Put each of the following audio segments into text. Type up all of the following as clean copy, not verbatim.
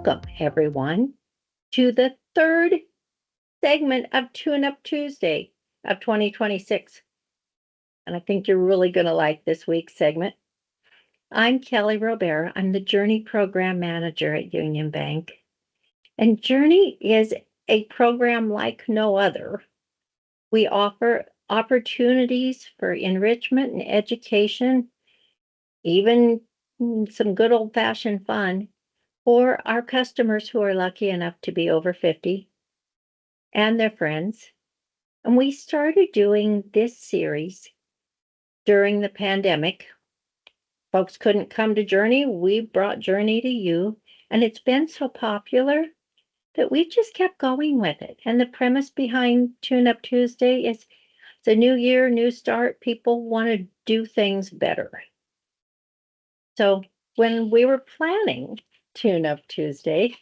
Welcome, everyone, to the third segment of Tune Up Tuesday of 2026. And I think you're really going to like this week's segment. I'm Kelly Robert. I'm the Journey Program Manager at Union Bank. And Journey is a program like no other. We offer opportunities for enrichment and education, even some good old-fashioned fun for our customers who are lucky enough to be over 50 and their friends. And we started doing this series during the pandemic. Folks couldn't come to Journey. We brought Journey to you, and it's been so popular that we just kept going with it. And the premise behind Tune Up Tuesday is it's a new year, new start. People want to do things better. So when we were planning Tune Up Tuesday,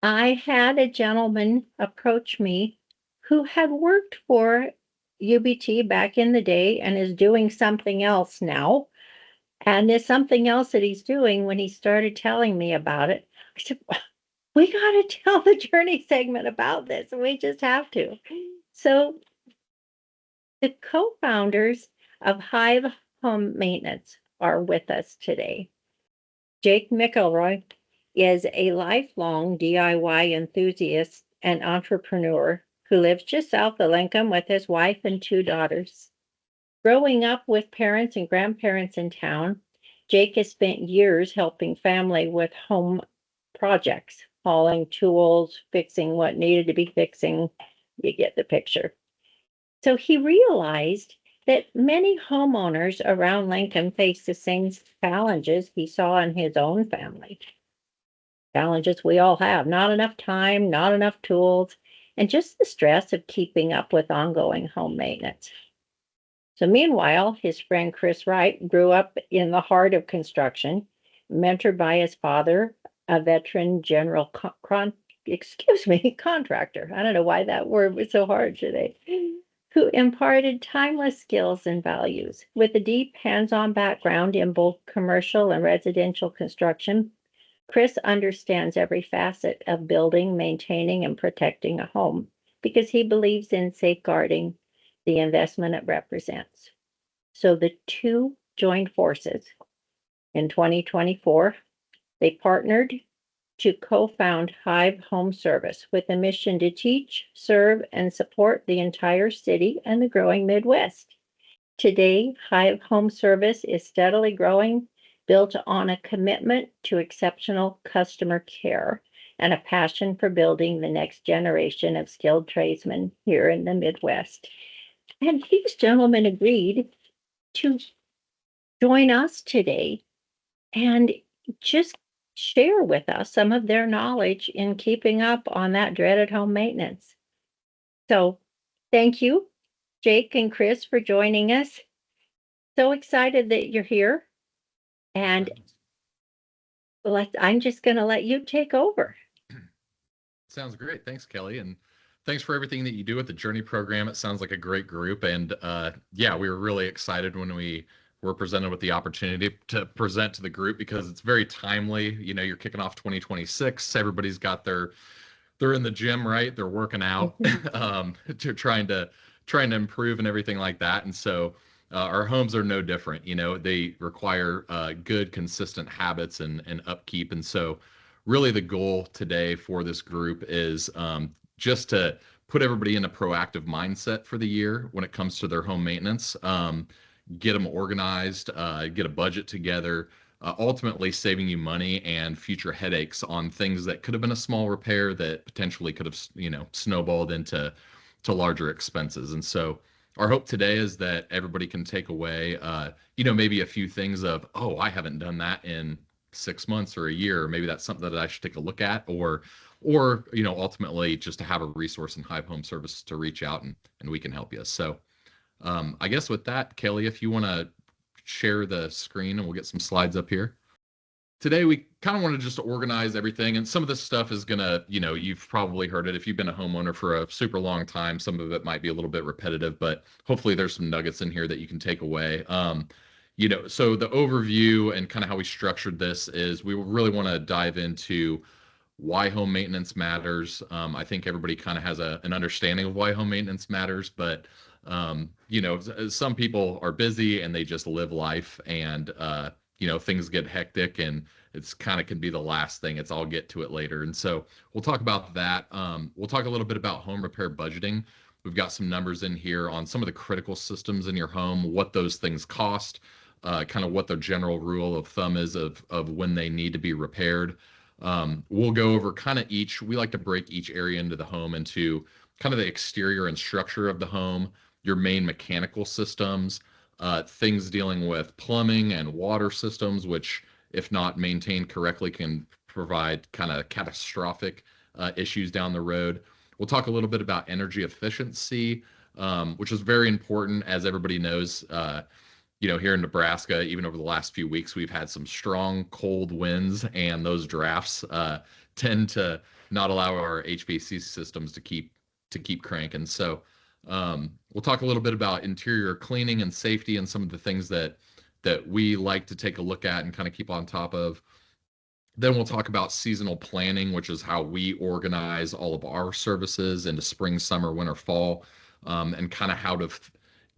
I had a gentleman approach me who had worked for UBT back in the day and is doing something else now. And there's something else that he's doing. When he started telling me about it, I said, we got to tell the Journey segment about this. We just have to. So the co-founders of HIVE Home Maintenance are with us today. Jake McElroy is a lifelong DIY enthusiast and entrepreneur who lives just south of Lincoln with his wife and 2 daughters. Growing up with parents and grandparents in town, Jake has spent years helping family with home projects, hauling tools, fixing what needed to be fixing. You get the picture. So he realized that many homeowners around Lincoln face the same challenges he saw in his own family. Challenges we all have: not enough time, not enough tools, and just the stress of keeping up with ongoing home maintenance. So meanwhile, his friend Chris Wright grew up in the heart of construction, mentored by his father, a veteran general contractor. I don't know why that word was so hard today. Who imparted timeless skills and values. With a deep hands-on background in both commercial and residential construction, Chris understands every facet of building, maintaining, and protecting a home because he believes in safeguarding the investment it represents. So the two joined forces. In 2024, they partnered to co-found HIVE Home Service with a mission to teach, serve, and support the entire city and the growing Midwest. Today, HIVE Home Service is steadily growing, built on a commitment to exceptional customer care and a passion for building the next generation of skilled tradesmen here in the Midwest. And these gentlemen agreed to join us today and just share with us some of their knowledge in keeping up on that dreaded home maintenance. So thank you, Jake and Chris, for joining us. So excited that you're here. And I'm just going to let you take over. Sounds great. Thanks, Kelly. And thanks for everything that you do with the Journey program. It sounds like a great group. And yeah, we were really excited when we were presented with the opportunity to present to the group because it's very timely. You know, you're kicking off 2026. Everybody's got they're in the gym, right? They're working out, to trying to improve and everything like that. And so our homes are no different. You know, they require good, consistent habits and upkeep. And so really the goal today for this group is just to put everybody in a proactive mindset for the year when it comes to their home maintenance. Get them organized, get a budget together, ultimately saving you money and future headaches on things that could have been a small repair that potentially could have, snowballed into larger expenses. And so our hope today is that everybody can take away, maybe a few things of, oh, I haven't done that in 6 months or a year. Maybe that's something that I should take a look at, or ultimately just to have a resource in HIVE Home Service to reach out and we can help you. So I guess with that, Kelly, if you want to share the screen and we'll get some slides up here. Today, we kind of want to just organize everything. And some of this stuff is going to, you've probably heard it. If you've been a homeowner for a super long time, some of it might be a little bit repetitive, but hopefully there's some nuggets in here that you can take away. So the overview and kind of how we structured this is we really want to dive into why home maintenance matters. I think everybody kind of has an understanding of why home maintenance matters, but some people are busy and they just live life, and things get hectic, and it's kind of can be the last thing. I'll get to it later. And so we'll talk about that. We'll talk a little bit about home repair budgeting. We've got some numbers in here on some of the critical systems in your home, what those things cost, kind of what the general rule of thumb is of when they need to be repaired. We'll go over kind of we like to break each area into the home into kind of the exterior and structure of the home, your main mechanical systems, things dealing with plumbing and water systems, which, if not maintained correctly, can provide kind of catastrophic issues down the road. We'll talk a little bit about energy efficiency, which is very important. As everybody knows, here in Nebraska, even over the last few weeks, we've had some strong cold winds, and those drafts tend to not allow our HVAC systems to keep cranking. So we'll talk a little bit about interior cleaning and safety and some of the things that we like to take a look at and kind of keep on top of. Then we'll talk about seasonal planning, which is how we organize all of our services into spring, summer, winter, fall, and kind of how to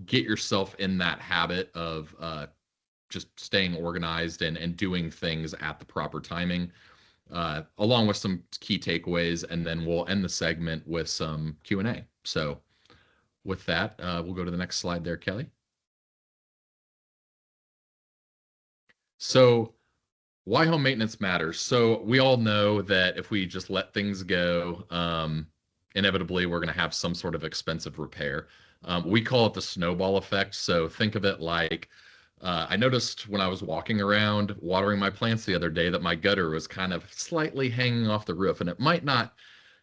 get yourself in that habit of just staying organized and doing things at the proper timing, along with some key takeaways. And then we'll end the segment with some Q&A. So with that, we'll go to the next slide there, Kelly. So why home maintenance matters. So we all know that if we just let things go, inevitably we're going to have some sort of expensive repair. We call it the snowball effect. So think of it like, I noticed when I was walking around watering my plants the other day that my gutter was kind of slightly hanging off the roof, and it might not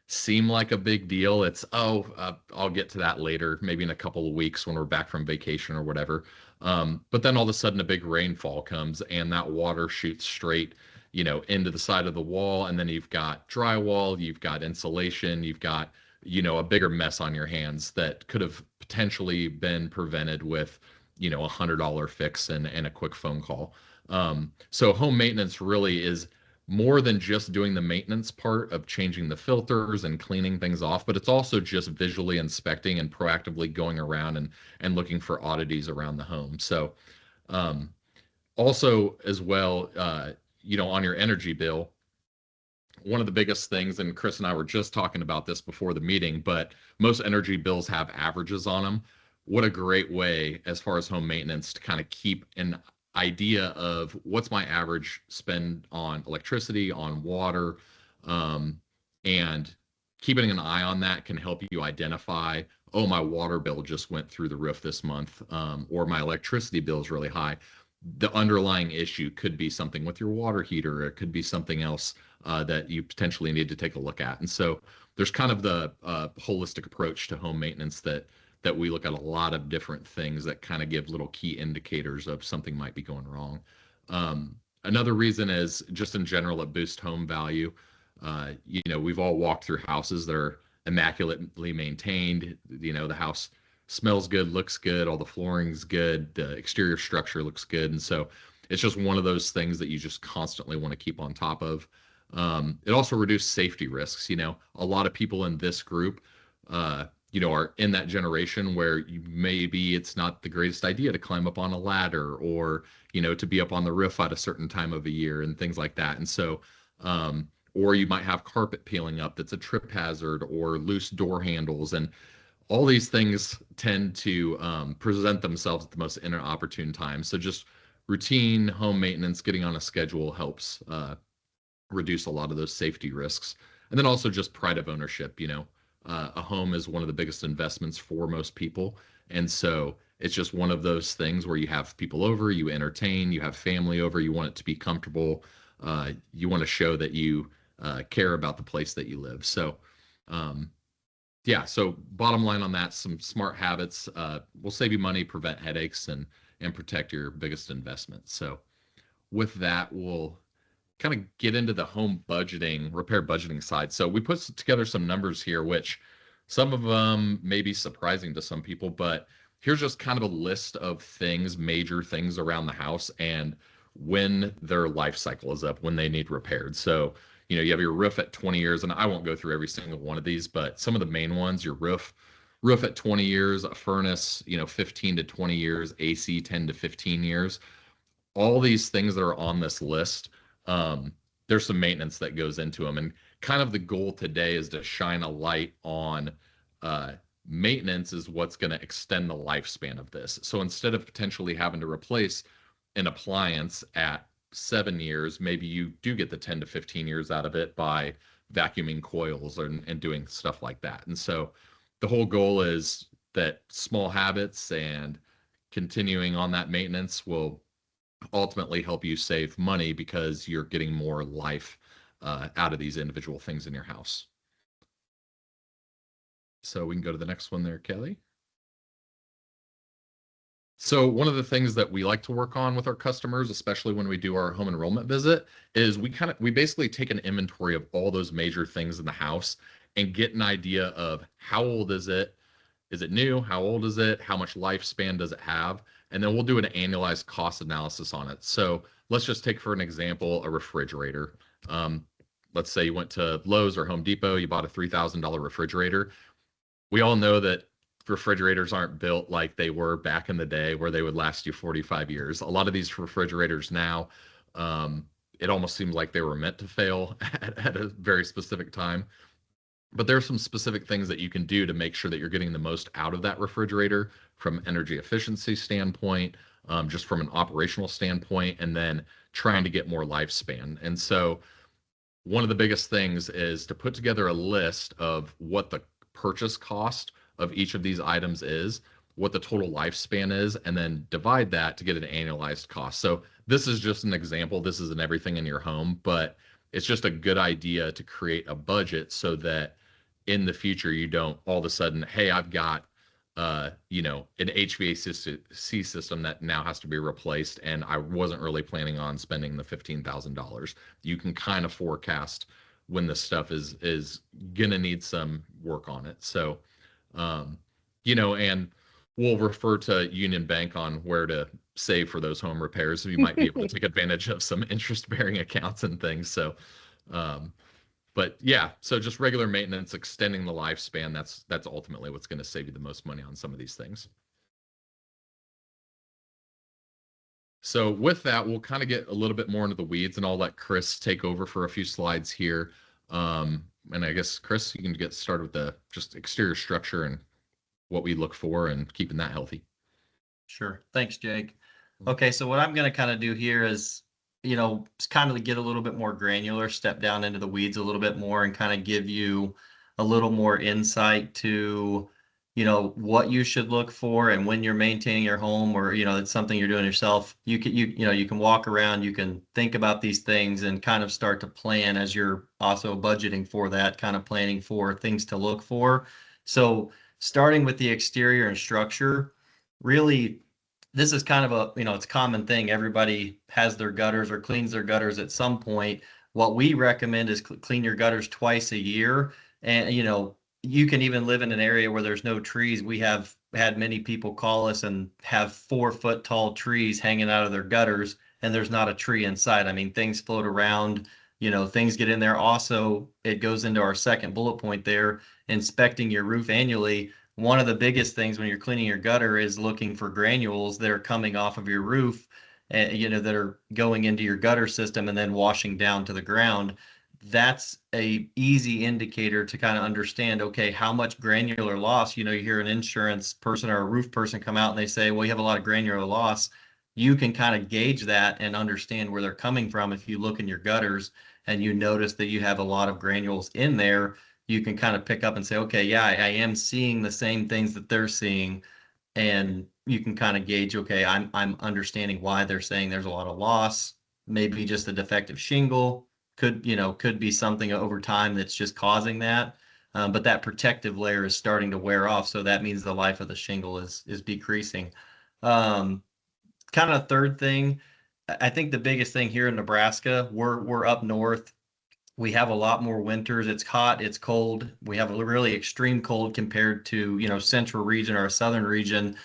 seem like a big deal. I'll get to that later, maybe in a couple of weeks when we're back from vacation or whatever. But then all of a sudden a big rainfall comes and that water shoots straight, into the side of the wall. And then you've got drywall, you've got insulation, you've got, a bigger mess on your hands that could have potentially been prevented with, $100 fix and a quick phone call. So home maintenance really is more than just doing the maintenance part of changing the filters and cleaning things off, but it's also just visually inspecting and proactively going around and looking for oddities around the home. So also as well, on your energy bill, one of the biggest things, and Chris and I were just talking about this before the meeting, but most energy bills have averages on them. What a great way, as far as home maintenance, to kind of keep an idea of what's my average spend on electricity, on water, and keeping an eye on that can help you identify, oh, my water bill just went through the roof this month, or my electricity bill is really high. The underlying issue could be something with your water heater, or it could be something else that you potentially need to take a look at. And so there's kind of the holistic approach to home maintenance that we look at a lot of different things that kind of give little key indicators of something might be going wrong. Another reason is just in general, it boosts home value. We've all walked through houses that are immaculately maintained. The house smells good, looks good, all the flooring's good, the exterior structure looks good. And so it's just one of those things that you just constantly want to keep on top of. It also reduces safety risks. A lot of people in this group, are in that generation where maybe it's not the greatest idea to climb up on a ladder or, to be up on the roof at a certain time of a year and things like that. And so, or you might have carpet peeling up that's a trip hazard, or loose door handles. And all these things tend to present themselves at the most inopportune time. So just routine home maintenance, getting on a schedule helps reduce a lot of those safety risks. And then also just pride of ownership. A home is one of the biggest investments for most people. And so it's just one of those things where you have people over, you entertain, you have family over, you want it to be comfortable. You want to show that you care about the place that you live. So, so bottom line on that, some smart habits will save you money, prevent headaches, and protect your biggest investment. So with that, we'll kind of get into the home budgeting, repair budgeting side. So we put together some numbers here, which some of them may be surprising to some people, but here's just kind of a list of things, major things around the house and when their life cycle is up, when they need repaired. So, you have your roof at 20 years, and I won't go through every single one of these, but some of the main ones, your roof at 20 years, a furnace, 15 to 20 years, AC 10 to 15 years. All these things that are on this list, um, there's some maintenance that goes into them. And kind of the goal today is to shine a light on uh, maintenance is what's going to extend the lifespan of this. So instead of potentially having to replace an appliance at 7 years, maybe you do get the 10 to 15 years out of it by vacuuming coils and doing stuff like that. And so the whole goal is that small habits and continuing on that maintenance will ultimately help you save money because you're getting more life out of these individual things in your house. So we can go to the next one there, Kelly. So one of the things that we like to work on with our customers, especially when we do our home enrollment visit, is we basically take an inventory of all those major things in the house and get an idea of how old is it? Is it new? How old is it? How much lifespan does it have? And then we'll do an annualized cost analysis on it. So let's just take, for an example, a refrigerator. Let's say you went to Lowe's or Home Depot, you bought a $3,000 refrigerator. We all know that refrigerators aren't built like they were back in the day where they would last you 45 years. A lot of these refrigerators now, it almost seems like they were meant to fail at a very specific time. But there are some specific things that you can do to make sure that you're getting the most out of that refrigerator from energy efficiency standpoint, just from an operational standpoint, and then trying to get more lifespan. And so one of the biggest things is to put together a list of what the purchase cost of each of these items is, what the total lifespan is, and then divide that to get an annualized cost. So this is just an example. This isn't everything in your home, but it's just a good idea to create a budget so that in the future you don't all of a sudden, hey, I've got an HVAC system that now has to be replaced, and I wasn't really planning on spending the $15,000. You can kind of forecast when this stuff is gonna need some work on it. So, and we'll refer to Union Bank on where to save for those home repairs. So you might be able to take advantage of some interest-bearing accounts and things. So, but yeah, so just regular maintenance, extending the lifespan, that's ultimately what's going to save you the most money on some of these things. So with that, we'll kind of get a little bit more into the weeds, and I'll let Chris take over for a few slides here. And I guess, Chris, you can get started with the just exterior structure and what we look for and keeping that healthy. Sure. Thanks, Jake. Okay, so what I'm going to kind of do here is, kind of get a little bit more granular, step down into the weeds a little bit more, and kind of give you a little more insight to, what you should look for. And when you're maintaining your home, or, it's something you're doing yourself, you can walk around, you can think about these things and kind of start to plan as you're also budgeting for that, kind of planning for things to look for. So starting with the exterior and structure, really, this is kind of a, it's a common thing. Everybody has their gutters or cleans their gutters at some point. What we recommend is clean your gutters twice a year. And, you can even live in an area where there's no trees. We have had many people call us and have 4-foot tall trees hanging out of their gutters, and there's not a tree inside. I mean, things float around, things get in there. Also, it goes into our second bullet point there, inspecting your roof annually. One of the biggest things when you're cleaning your gutter is looking for granules that are coming off of your roof, that are going into your gutter system and then washing down to the ground. That's a easy indicator to kind of understand, okay, how much granular loss. You hear an insurance person or a roof person come out and they say, well, you have a lot of granular loss. You can kind of gauge that and understand where they're coming from. If you look in your gutters and you notice that you have a lot of granules in there, you can kind of pick up and say, okay, yeah, I am seeing the same things that they're seeing. And you can kind of gauge, okay, I'm understanding why they're saying there's a lot of loss. Maybe just a defective shingle could be something over time that's just causing that. But that protective layer is starting to wear off. So that means the life of the shingle is decreasing. Kind of third thing, I think the biggest thing here in Nebraska, we're up north. We have a lot more winters. It's hot, it's cold. We have a really extreme cold compared to, central region or southern region.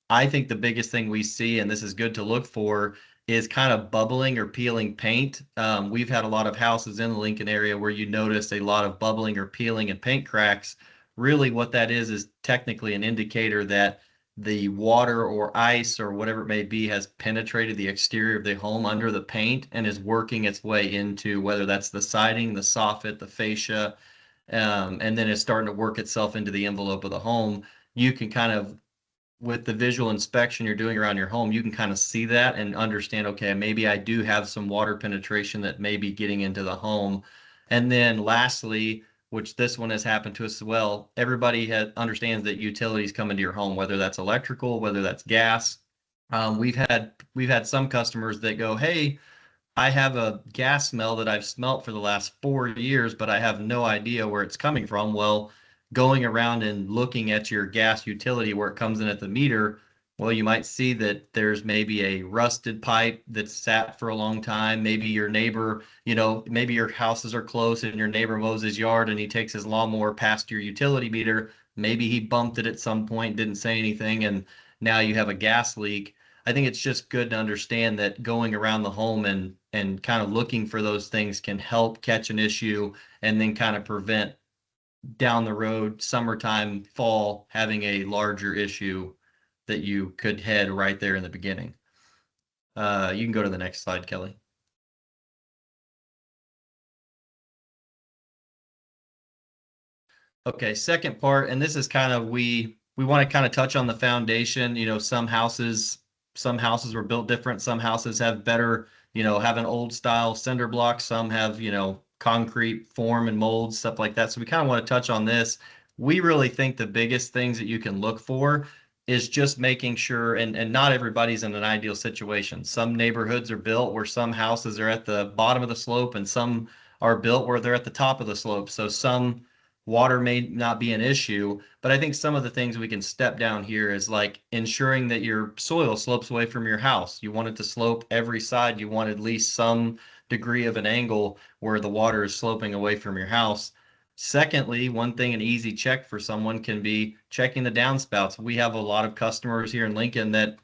I think the biggest thing we see, and this is good to look for, is kind of bubbling or peeling paint. We've had a lot of houses in the Lincoln area where you notice a lot of bubbling or peeling and paint cracks. Really what that is technically an indicator that the water or ice or whatever it may be has penetrated the exterior of the home under the paint and is working its way into whether that's the siding, the soffit, the fascia, and then it's starting to work itself into the envelope of the home. You can kind of, with the visual inspection you're doing around your home, you can kind of see that and understand, okay, maybe I do have some water penetration that may be getting into the home. And then lastly, which this one has happened to us as well, everybody understands that utilities come into your home, whether that's electrical, whether that's gas. We've had some customers that go, hey, I have a gas smell that I've smelt for the last 4 years, but I have no idea where it's coming from. Well, going around and looking at your gas utility where it comes in at the meter, well, you might see that there's maybe a rusted pipe that's sat for a long time. Maybe your neighbor, maybe your houses are close and your neighbor mows his yard and he takes his lawnmower past your utility meter. Maybe he bumped it at some point, didn't say anything, and now you have a gas leak. I think it's just good to understand that going around the home and kind of looking for those things can help catch an issue and then kind of prevent down the road, summertime, fall, having a larger issue that you could head right there in the beginning. You can go to the next slide, Kelly. Okay, second part, and this is kind of, we want to kind of touch on the foundation. Some houses were built different. Some houses have better, have an old style cinder block. Some have, concrete form and mold, stuff like that. So we kind of want to touch on this. We really think the biggest things that you can look for is just making sure, and not everybody's in an ideal situation. Some neighborhoods are built where some houses are at the bottom of the slope and some are built where they're at the top of the slope. So some water may not be an issue, but I think some of the things we can step down here is like ensuring that your soil slopes away from your house. You want it to slope every side. You want at least some degree of an angle where the water is sloping away from your house. Secondly, one thing, an easy check for someone can be checking the downspouts. We have a lot of customers here in Lincoln that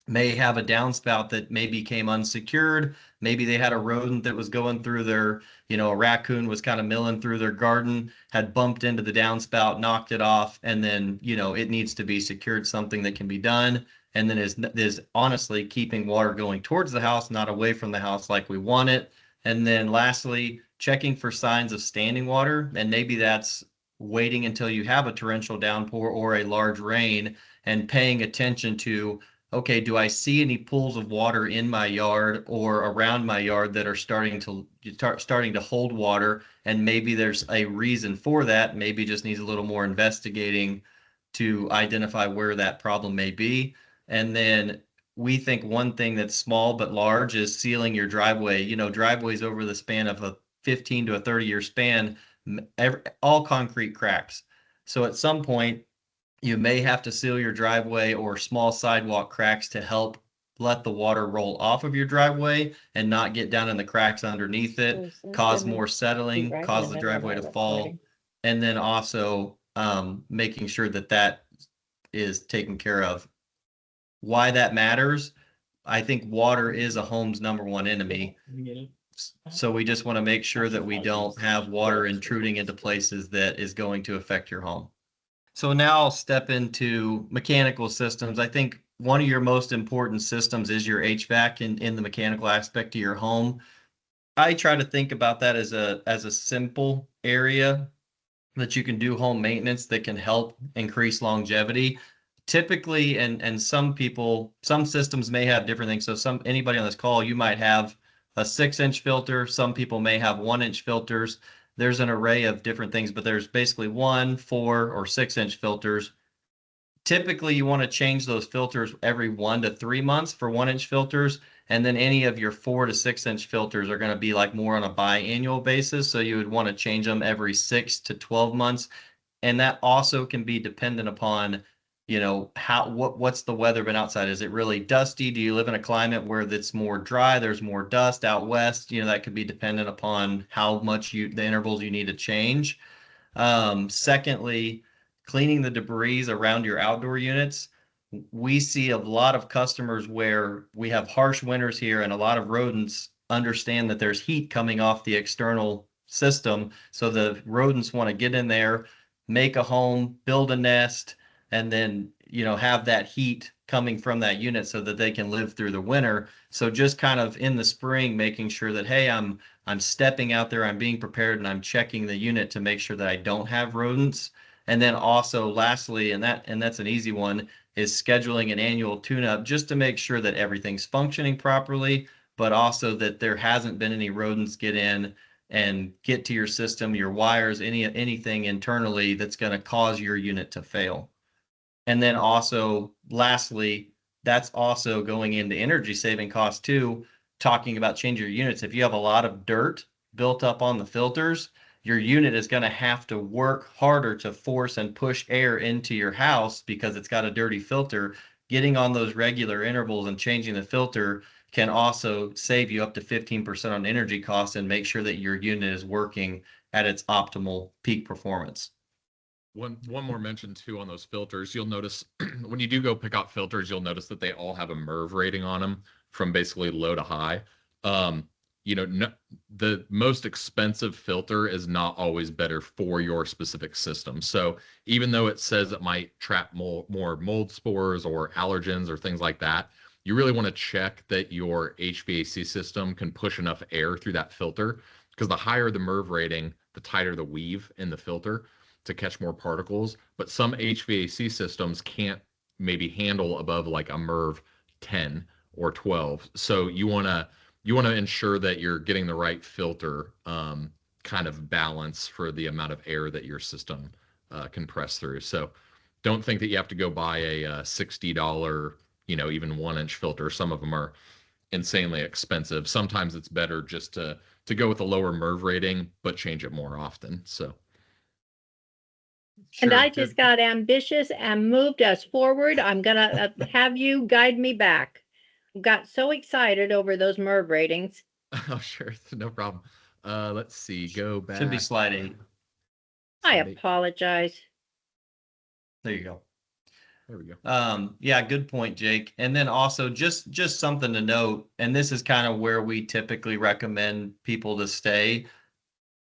may have a downspout that maybe became unsecured. Maybe they had a rodent that was going through their, a raccoon was kind of milling through their garden, had bumped into the downspout, knocked it off, and then, it needs to be secured, something that can be done. And then is honestly keeping water going towards the house, not away from the house like we want it. And then lastly, checking for signs of standing water. And maybe that's waiting until you have a torrential downpour or a large rain and paying attention to, okay, do I see any pools of water in my yard or around my yard that are starting to hold water? And maybe there's a reason for that. Maybe just needs a little more investigating to identify where that problem may be. And then we think one thing that's small but large is sealing your driveway. Driveways over the span of a 15 to a 30-year span, all concrete cracks. So at some point, you may have to seal your driveway or small sidewalk cracks to help let the water roll off of your driveway and not get down in the cracks underneath it, cause more settling, cause the driveway to fall. And then also making sure that is taken care of. Why that matters, I think water is a home's number one enemy. So we just want to make sure that we don't have water intruding into places that is going to affect your home. So now I'll step into mechanical systems. I think one of your most important systems is your HVAC in the mechanical aspect of your home. I try to think about that as a simple area that you can do home maintenance that can help increase longevity. Typically, and some systems may have different things. So anybody on this call, you might have a 6-inch filter. Some people may have 1-inch filters. There's an array of different things, but there's basically 1, 4, or 6-inch filters. Typically, you want to change those filters every 1 to 3 months for 1-inch filters. And then any of your 4 to 6-inch filters are going to be like more on a biannual basis. So you would want to change them every 6 to 12 months. And that also can be dependent upon, what's the weather been outside? Is it really dusty? Do you live in a climate where it's more dry? There's more dust out west. That could be dependent upon how much the intervals you need to change. Secondly, cleaning the debris around your outdoor units. we see a lot of customers where we have harsh winters here and a lot of rodents understand that there's heat coming off the external system. So the rodents want to get in there, make a home, build a nest, and then, have that heat coming from that unit so that they can live through the winter. So just kind of in the spring, making sure that, hey, I'm stepping out there, I'm being prepared, and I'm checking the unit to make sure that I don't have rodents. And then also lastly, and that's an easy one, is scheduling an annual tune-up just to make sure that everything's functioning properly, but also that there hasn't been any rodents get in and get to your system, your wires, anything internally that's going to cause your unit to fail. And then also, lastly, that's also going into energy saving costs too, talking about changing your units. If you have a lot of dirt built up on the filters, your unit is going to have to work harder to force and push air into your house because it's got a dirty filter. Getting on those regular intervals and changing the filter can also save you up to 15% on energy costs and make sure that your unit is working at its optimal peak performance. One more mention too on those filters. You'll notice when you do go pick out filters, you'll notice that they all have a MERV rating on them from basically low to high. The most expensive filter is not always better for your specific system. So even though it says it might trap more mold spores or allergens or things like that, you really want to check that your HVAC system can push enough air through that filter, because the higher the MERV rating, the tighter the weave in the filter to catch more particles. But some HVAC systems can't maybe handle above like a MERV 10 or 12. So you want to ensure that you're getting the right filter kind of balance for the amount of air that your system can press through. So don't think that you have to go buy a $60, even 1-inch filter. Some of them are insanely expensive. Sometimes it's better just to go with a lower MERV rating, but change it more often. So. And Sure, I just got ambitious and moved us forward. I'm going to have you guide me back. Got so excited over those MERV ratings. Oh, sure. No problem. Let's see. Go back. Should be slide 8. I apologize. There you go. There we go. Yeah, good point, Jake. And then also just something to note, and this is kind of where we typically recommend people to stay,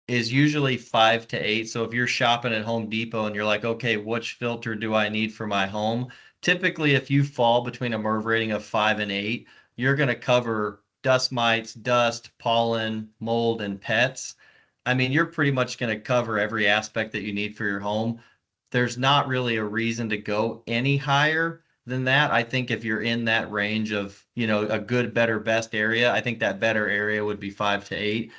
is usually 5 to 8. So if you're shopping at Home Depot and you're like, okay, which filter do I need for my home? Typically, if you fall between a MERV rating of 5 and 8, you're going to cover dust mites, dust, pollen, mold, and pets. I mean, you're pretty much going to cover every aspect that you need for your home. There's not really a reason to go any higher than that. I think if you're in that range of, a good, better, best area, I think that better area would be 5 to 8.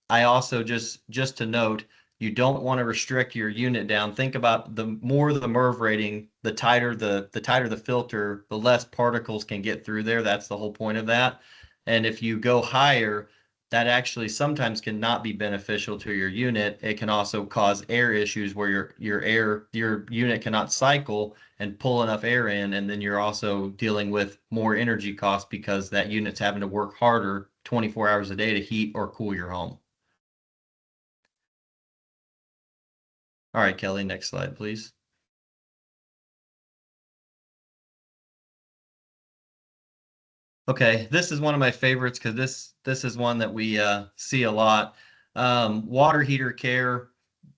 I also just to note, you don't want to restrict your unit down. Think about the more the MERV rating, the tighter the filter, the less particles can get through there. That's the whole point of that. And if you go higher, that actually sometimes can not be beneficial to your unit. It can also cause air issues where your unit cannot cycle and pull enough air in, and then you're also dealing with more energy costs because that unit's having to work harder 24 hours a day to heat or cool your home. All right, Kelly, next slide, please. Okay, this is one of my favorites because this is one that we see a lot. Water heater care,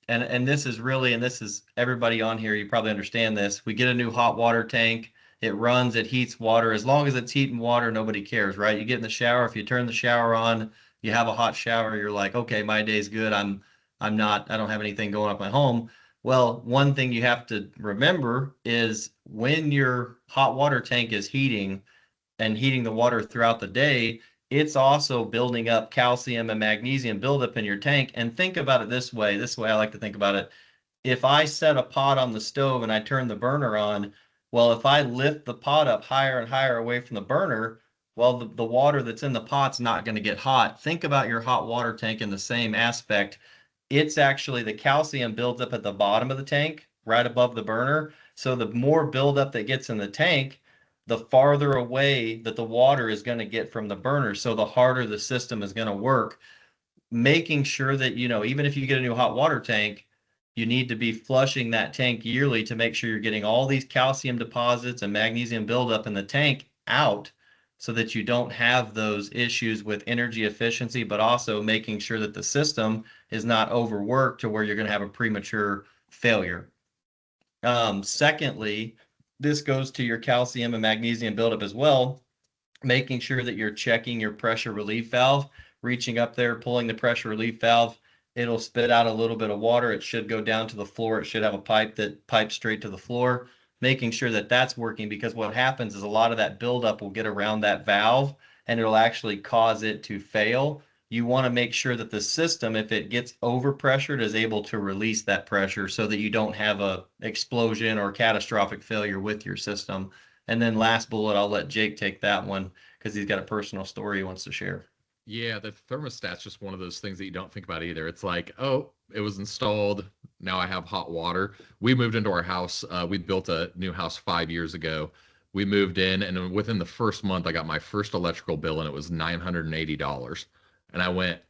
and this is really, and this is everybody on here, you probably understand this. We get a new hot water tank, it runs, it heats water. As long as it's heating water, nobody cares, right? You get in the shower, if you turn the shower on, you have a hot shower, you're like, okay, my day's good. I don't have anything going up my home. Well, one thing you have to remember is when your hot water tank is heating and heating the water throughout the day, it's also building up calcium and magnesium buildup in your tank. And think about it this way I like to think about it. If I set a pot on the stove and I turn the burner on, well, if I lift the pot up higher and higher away from the burner, well, the water that's in the pot's not going to get hot. Think about your hot water tank in the same aspect. It's actually the calcium builds up at the bottom of the tank, right above the burner. So the more buildup that gets in the tank, the farther away that the water is going to get from the burner. So the harder the system is going to work. Making sure that, even if you get a new hot water tank, you need to be flushing that tank yearly to make sure you're getting all these calcium deposits and magnesium buildup in the tank out so that you don't have those issues with energy efficiency, but also making sure that the system is not overworked to where you're going to have a premature failure. Secondly, this goes to your calcium and magnesium buildup as well, making sure that you're checking your pressure relief valve, reaching up there, pulling the pressure relief valve. It'll spit out a little bit of water. It should go down to the floor. It should have a pipe that pipes straight to the floor, making sure that that's working, because what happens is a lot of that buildup will get around that valve and it'll actually cause it to fail. You want to make sure that the system, if it gets overpressured, is able to release that pressure so that you don't have a explosion or catastrophic failure with your system. And then last bullet, I'll let Jake take that one because he's got a personal story he wants to share. Yeah, the thermostat's just one of those things that you don't think about either. It's like, oh, it was installed. Now I have hot water. We moved into our house. We built a new house 5 years ago. We moved in, and within the first month, I got my first electrical bill, and it was $980. And I went,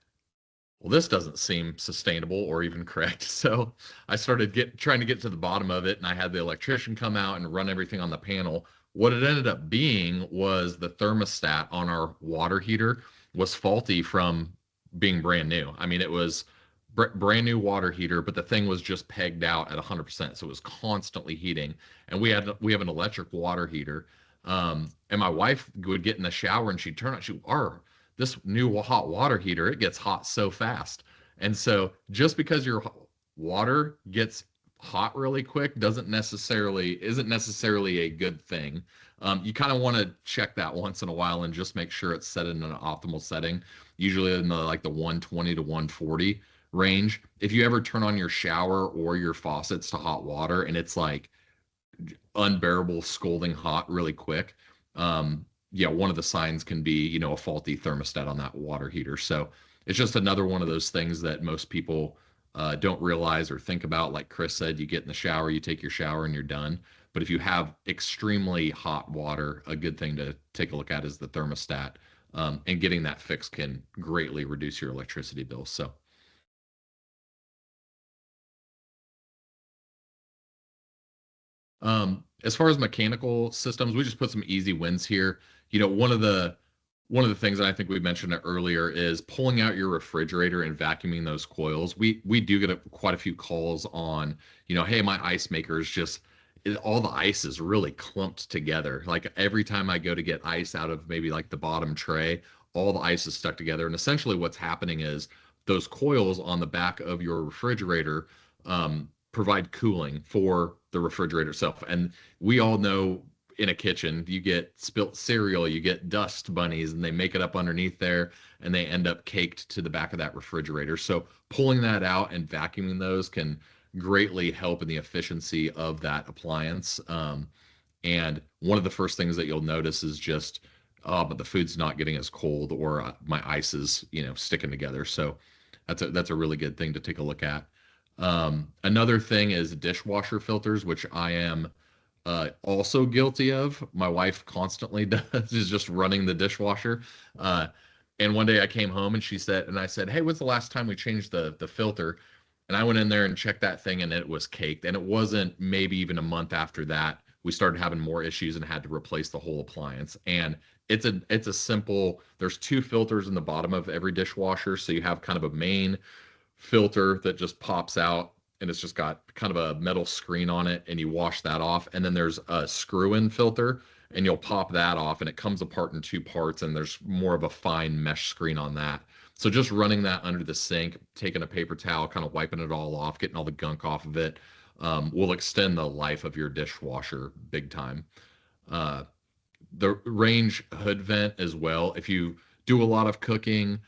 well, this doesn't seem sustainable or even correct. So I started trying to get to the bottom of it, and I had the electrician come out and run everything on the panel. What it ended up being was the thermostat on our water heater was faulty from being brand new. I mean, it was brand new water heater, but the thing was just pegged out at 100%. So it was constantly heating. And we have an electric water heater. And my wife would get in the shower and she'd turn on, this new hot water heater, it gets hot so fast. And so just because your water gets hot really quick isn't necessarily a good thing. You kind of want to check that once in a while and just make sure it's set in an optimal setting, usually in the 120 to 140 range. If you ever turn on your shower or your faucets to hot water and it's like unbearable scalding hot really quick, one of the signs can be, a faulty thermostat on that water heater. So it's just another one of those things that most people don't realize or think about. Like Chris said, you get in the shower, you take your shower and you're done. But if you have extremely hot water, a good thing to take a look at is the thermostat. And getting that fixed can greatly reduce your electricity bill. So. As far as mechanical systems, we just put some easy wins here. One of the things that I think we mentioned it earlier is pulling out your refrigerator and vacuuming those coils. We do get quite a few calls on, hey, my ice maker is just all the ice is really clumped together. Like every time I go to get ice out of maybe like the bottom tray, all the ice is stuck together. And essentially what's happening is those coils on the back of your refrigerator provide cooling for the refrigerator itself. And we all know in a kitchen, you get spilt cereal, you get dust bunnies, and they make it up underneath there, and they end up caked to the back of that refrigerator. So pulling that out and vacuuming those can greatly help in the efficiency of that appliance. And one of the first things that you'll notice is just, but the food's not getting as cold, or my ice is, sticking together. So that's a really good thing to take a look at. Another thing is dishwasher filters, which I am also guilty of. My wife constantly does, is just running the dishwasher. And one day I came home and I said, hey, when's the last time we changed the filter? And I went in there and checked that thing and it was caked. And it wasn't maybe even a month after that, we started having more issues and had to replace the whole appliance. And it's a simple, there's two filters in the bottom of every dishwasher. So you have kind of a main filter that just pops out and it's just got kind of a metal screen on it, and you wash that off. And then there's a screw-in filter and you'll pop that off and it comes apart in two parts, and there's more of a fine mesh screen on that. So just running that under the sink, taking a paper towel, kind of wiping it all off, getting all the gunk off of it, will extend the life of your dishwasher big time. The range hood vent as well. If you do a lot of cooking,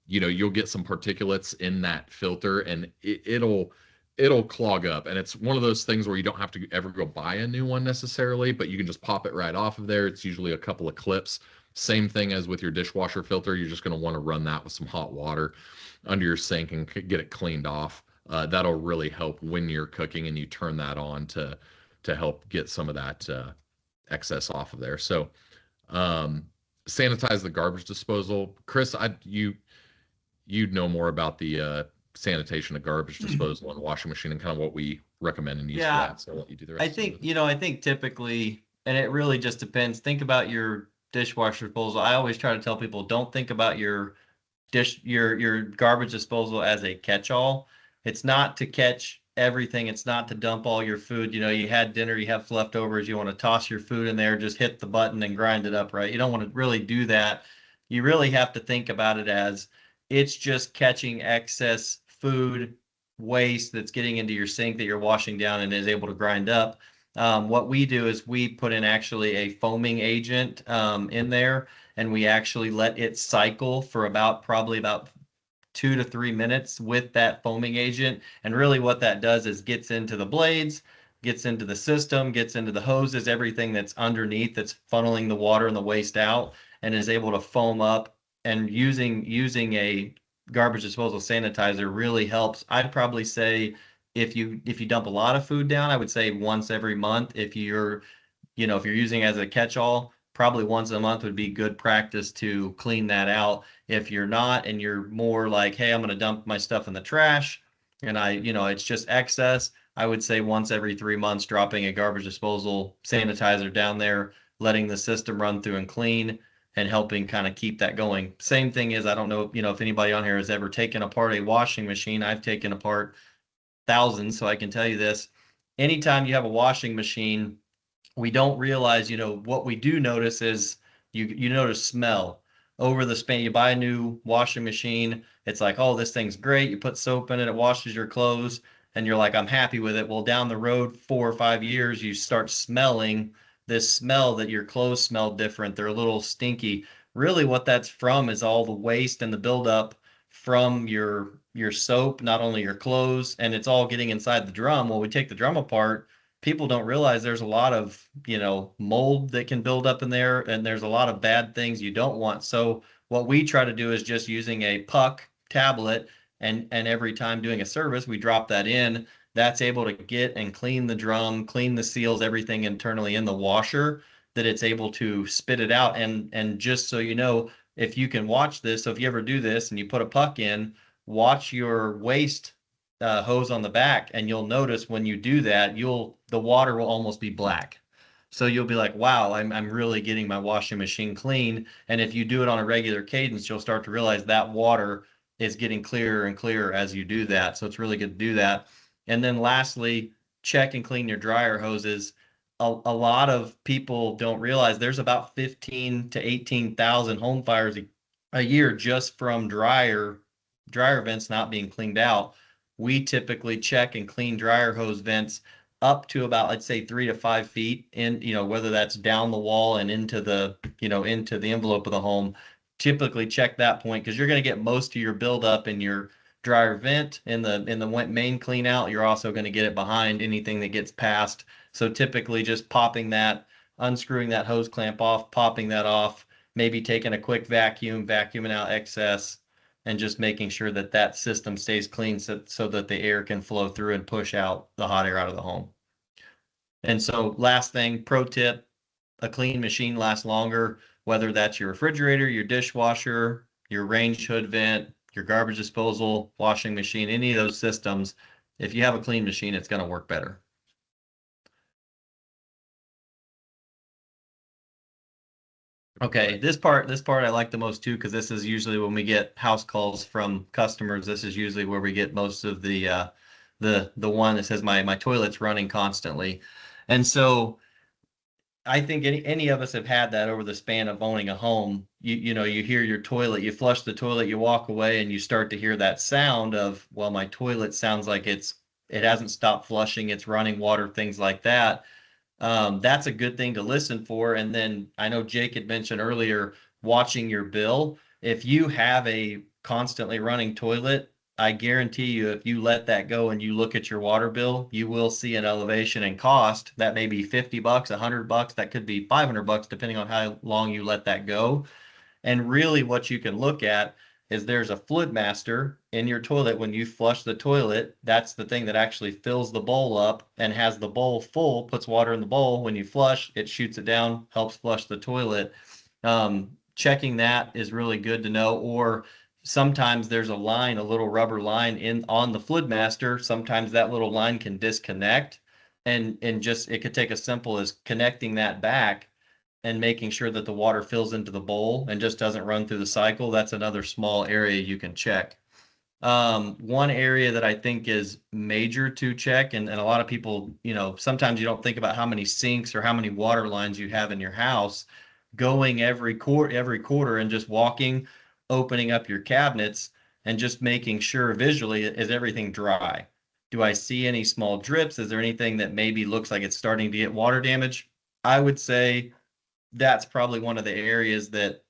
you'll get some particulates in that filter, and it'll clog up. And it's one of those things where you don't have to ever go buy a new one necessarily, but you can just pop it right off of there. It's usually a couple of clips. Same thing as with your dishwasher filter. You're just going to want to run that with some hot water under your sink and get it cleaned off. That'll really help when you're cooking and you turn that on to help get some of that excess off of there. So sanitize the garbage disposal. Chris, you'd know more about the sanitation of garbage disposal and washing machine and kind of what we recommend and use for Yeah. that. So I'll let you do the rest I of think, it. I think typically, and it really just depends. Think about your dishwasher disposal. I always try to tell people, don't think about your your garbage disposal as a catch-all. It's not to catch everything. It's not to dump all your food. You had dinner, you have leftovers, you want to toss your food in there, just hit the button and grind it up, right? You don't want to really do that. You really have to think about it as it's just catching excess food waste that's getting into your sink that you're washing down and is able to grind up. What we do is we put in actually a foaming agent in there, and we actually let it cycle for probably about 2 to 3 minutes with that foaming agent. And really what that does is gets into the blades, gets into the system, gets into the hoses, everything that's underneath that's funneling the water and the waste out, and is able to foam up. And using a garbage disposal sanitizer really helps. I'd probably say if you dump a lot of food down, I would say once every month. If you're using it as a catch-all, probably once a month would be good practice to clean that out. If you're not, and you're more like, hey, I'm going to dump my stuff in the trash, and it's just excess, I would say once every 3 months, dropping a garbage disposal sanitizer down there, letting the system run through and clean, and helping kind of keep that going. Same thing is, I don't know, if anybody on here has ever taken apart a washing machine. I've taken apart thousands, so I can tell you this. Anytime you have a washing machine, we don't realize, what we do notice is you notice smell over the span. You buy a new washing machine, it's like, oh, this thing's great. You put soap in it, it washes your clothes, and you're like, I'm happy with it. Well, down the road, 4 or 5 years, you start smelling this smell that your clothes smell different. They're a little stinky. Really, what that's from is all the waste and the buildup from your soap, not only your clothes, and it's all getting inside the drum. Well, we take the drum apart, people don't realize there's a lot of, mold that can build up in there, and there's a lot of bad things you don't want. So what we try to do is just using a puck tablet, and every time doing a service, we drop that in. That's able to get and clean the drum, clean the seals, everything internally in the washer, that it's able to spit it out. And just so you know, if you can watch this, so if you ever do this and you put a puck in, watch your waste hose on the back, and you'll notice when you do that, the water will almost be black. So you'll be like, wow, I'm really getting my washing machine clean. And if you do it on a regular cadence, you'll start to realize that water is getting clearer and clearer as you do that. So it's really good to do that. And then lastly, check and clean your dryer hoses. A lot of people don't realize there's about 15 to 18,000 home fires a year just from dryer vents not being cleaned out. We typically check and clean dryer hose vents up to about, I'd say, 3 to 5 feet in, whether that's down the wall and into the envelope of the home. Typically check that point, because you're going to get most of your buildup in your dryer vent in the main clean out. You're also going to get it behind anything that gets past. So typically just popping that, unscrewing that hose clamp off, popping that off, maybe taking a quick vacuum, vacuuming out excess, and just making sure that that system stays clean, so that the air can flow through and push out the hot air out of the home. And so last thing, pro tip, a clean machine lasts longer, whether that's your refrigerator, your dishwasher, your range hood vent, your garbage disposal, washing machine, any of those systems. If you have a clean machine, it's going to work better. Okay, this part I like the most too, because this is usually when we get house calls from customers. This is usually where we get most of the one that says my toilet's running constantly. And so I think any of us have had that over the span of owning a home. You hear your toilet, you flush the toilet, you walk away, and you start to hear that sound of, well, my toilet sounds like it hasn't stopped flushing, it's running water, things like that. That's a good thing to listen for. And then I know Jake had mentioned earlier, watching your bill. If you have a constantly running toilet, I guarantee you, if you let that go and you look at your water bill, you will see an elevation in cost. That may be $50, $100, that could be $500, depending on how long you let that go. And really what you can look at is there's a fluid master in your toilet. When you flush the toilet, that's the thing that actually fills the bowl up and has the bowl full, puts water in the bowl. When you flush, it shoots it down, helps flush the toilet. Checking that is really good to know. Or sometimes there's a line, a little rubber line on the fluid master. Sometimes that little line can disconnect, and just it could take as simple as connecting that back and making sure that the water fills into the bowl and just doesn't run through the cycle. That's another small area you can check. One area that I think is major to check, and a lot of people, sometimes you don't think about how many sinks or how many water lines you have in your house. Going every quarter and just walking, opening up your cabinets and just making sure visually, is everything dry? Do I see any small drips? Is there anything that maybe looks like it's starting to get water damage? I would say that's probably one of the areas that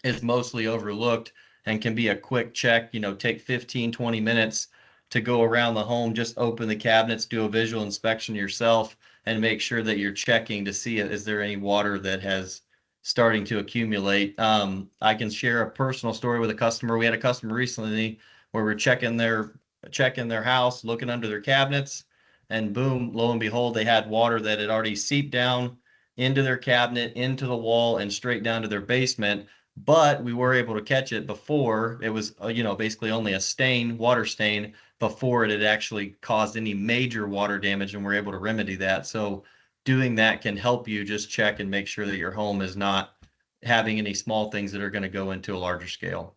is mostly overlooked and can be a quick check. Take 15-20 minutes to go around the home, just open the cabinets, do a visual inspection yourself, and make sure that you're checking to see, is there any water that has starting to accumulate. I can share a personal story with a customer. We had a customer recently where we're checking their house, looking under their cabinets, and boom, lo and behold, they had water that had already seeped down into their cabinet, into the wall, and straight down to their basement. But we were able to catch it before it was, basically only a water stain, before it had actually caused any major water damage, and we're able to remedy that. So doing that can help you just check and make sure that your home is not having any small things that are going to go into a larger scale.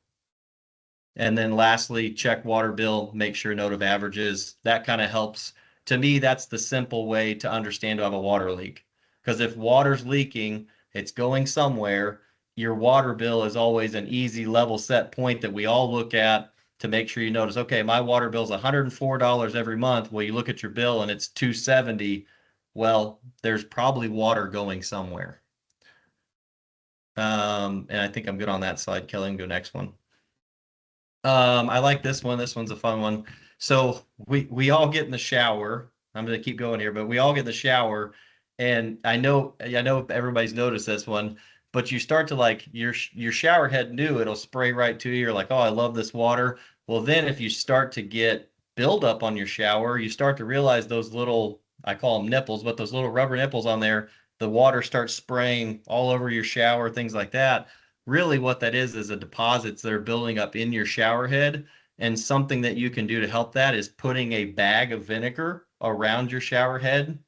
And then lastly, check water bill, make sure note of averages. That kind of helps. To me, that's the simple way to understand to have a water leak. Because if water's leaking, it's going somewhere. Your water bill is always an easy level set point that we all look at to make sure you notice, okay, my water bill is $104 every month. Well, you look at your bill and it's $270. Well, there's probably water going somewhere. And I think I'm good on that slide. Kelly, can go next one. I like this one. This one's a fun one. So we all get in the shower. I'm going to keep going here, but we all get in the shower, and I know everybody's noticed this one, but you start to, like, your shower head new, it'll spray right to you. You're like, oh, I love this water. Well, then if you start to get buildup on your shower, you start to realize those little, I call them nipples, but those little rubber nipples on there, the water starts spraying all over your shower, things like that. Really what that is a deposits that are building up in your shower head. And something that you can do to help that is putting a bag of vinegar around your shower head,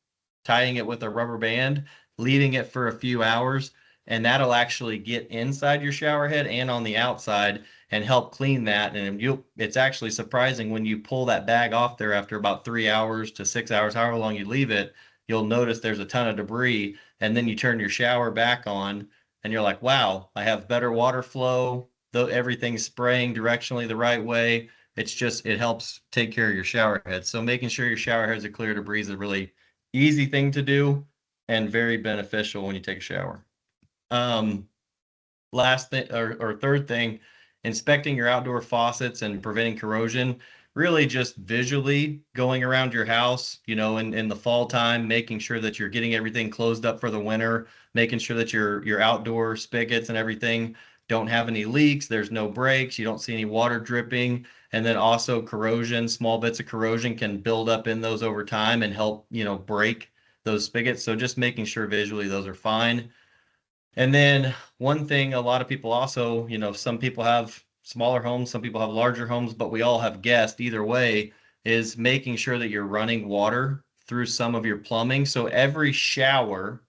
tying it with a rubber band, leaving it for a few hours, and that'll actually get inside your shower head and on the outside and help clean that. And it's actually surprising when you pull that bag off there after about 3 hours to 6 hours, however long you leave it, you'll notice there's a ton of debris. And then you turn your shower back on and you're like, wow, I have better water flow, though everything's spraying directionally the right way. It helps take care of your shower head. So making sure your shower heads are clear of debris is a really easy thing to do and very beneficial when you take a shower. Last thing, or third thing, inspecting your outdoor faucets and preventing corrosion. Really just visually going around your house, in the fall time, making sure that you're getting everything closed up for the winter, making sure that your outdoor spigots and everything don't have any leaks, there's no breaks, you don't see any water dripping. And then also corrosion, small bits of corrosion can build up in those over time and help, break those spigots. So just making sure visually those are fine. And then one thing, a lot of people also, some people have smaller homes, some people have larger homes, but we all have guests either way, is making sure that you're running water through some of your plumbing. So every shower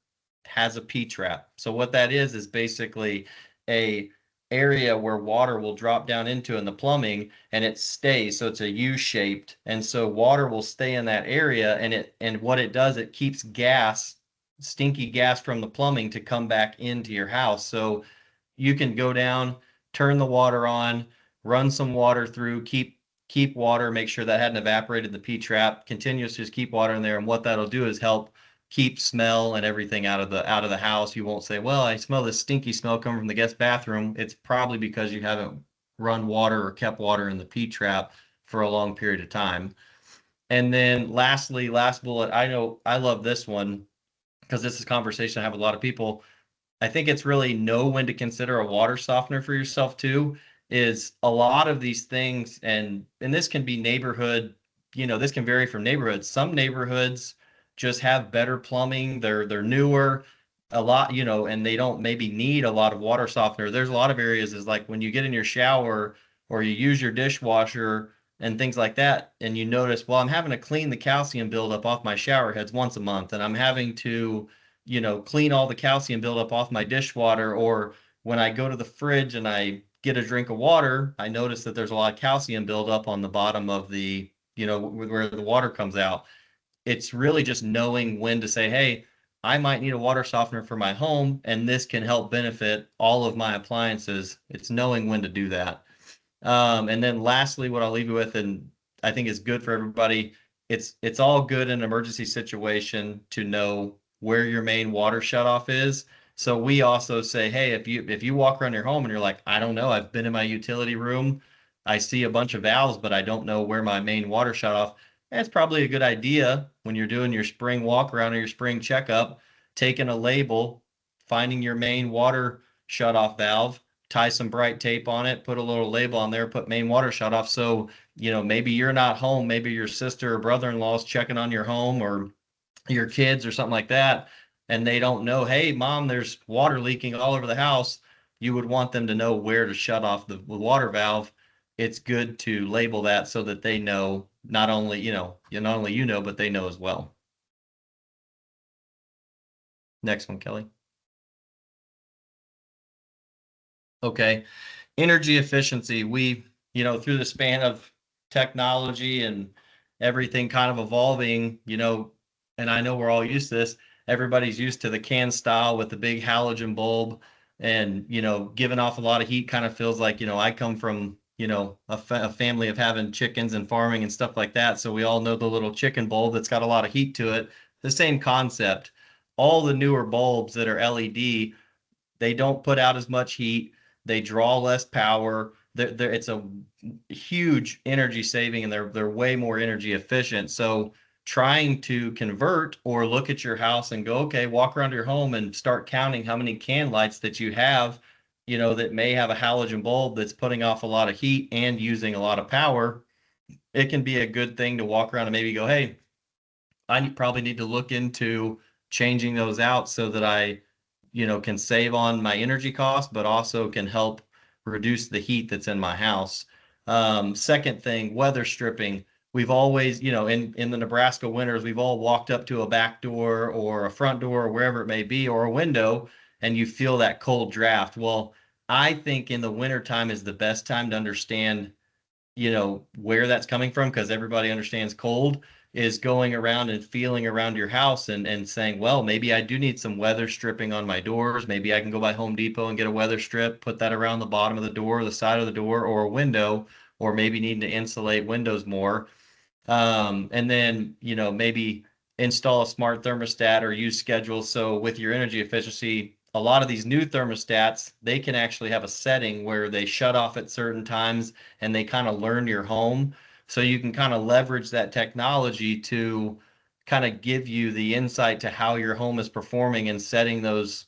has a P-trap. So what that is basically a area where water will drop down into in the plumbing, and it stays. So it's a U-shaped. And so water will stay in that area, and what it does, it keeps stinky gas from the plumbing to come back into your house. So you can go down, turn the water on, run some water through, keep water, make sure that hadn't evaporated the P-trap, continuously just keep water in there. And what that'll do is help keep smell and everything out of the house. You won't say, well, I smell this stinky smell coming from the guest bathroom. It's probably because you haven't run water or kept water in the P-trap for a long period of time. And then lastly, last bullet, I know I love this one because this is a conversation I have with a lot of people. I think it's really know when to consider a water softener for yourself too, is a lot of these things, and this can be neighborhood, this can vary from neighborhoods. Some neighborhoods just have better plumbing, they're newer, a lot, and they don't maybe need a lot of water softener. There's a lot of areas is like when you get in your shower, or you use your dishwasher and things like that, and you notice, well, I'm having to clean the calcium buildup off my shower heads once a month, and I'm having to, clean all the calcium buildup off my dishwater, or when I go to the fridge and I get a drink of water, I notice that there's a lot of calcium buildup on the bottom of the, where the water comes out. It's really just knowing when to say, hey, I might need a water softener for my home, and this can help benefit all of my appliances. It's knowing when to do that. And then lastly, what I'll leave you with, and I think is good for everybody, it's all good in an emergency situation to know where your main water shutoff is. So we also say, hey, if you walk around your home and you're like, I don't know, I've been in my utility room, I see a bunch of valves, but I don't know where my main water shutoff. That's probably a good idea when you're doing your spring walk around or your spring checkup, taking a label, finding your main water shutoff valve, tie some bright tape on it, put a little label on there, put main water shut off. So, maybe you're not home, maybe your sister or brother-in-law is checking on your home or your kids or something like that, and they don't know, hey, mom, there's water leaking all over the house. You would want them to know where to shut off the water valve. It's good to label that so that they know, not only, not only but they know as well. Next one, Kelly. Okay. Energy efficiency. We, through the span of technology and everything kind of evolving, and I know we're all used to this. Everybody's used to the can style with the big halogen bulb and, giving off a lot of heat. Kind of feels like, I come from, a family of having chickens and farming and stuff like that. So we all know the little chicken bulb that's got a lot of heat to it. The same concept. All the newer bulbs that are LED, they don't put out as much heat. They draw less power. It's a huge energy saving, and they're way more energy efficient. So trying to convert or look at your house and go, okay, walk around your home and start counting how many can lights that you have, that may have a halogen bulb that's putting off a lot of heat and using a lot of power. It can be a good thing to walk around and maybe go, hey, I probably need to look into changing those out so that I can save on my energy cost, but also can help reduce the heat that's in my house. Second thing, weather stripping. We've always, in the Nebraska winters, we've all walked up to a back door or a front door or wherever it may be, or a window, and you feel that cold draft. Well, I think in the wintertime is the best time to understand, where that's coming from, because everybody understands cold is going around and feeling around your house and saying, well, maybe I do need some weather stripping on my doors. Maybe I can go by Home Depot and get a weather strip, put that around the bottom of the door, the side of the door, or a window, or maybe needing to insulate windows more. And then, maybe install a smart thermostat or use schedules. So with your energy efficiency, a lot of these new thermostats, they can actually have a setting where they shut off at certain times and they kind of learn your home. So you can kind of leverage that technology to kind of give you the insight to how your home is performing and setting those,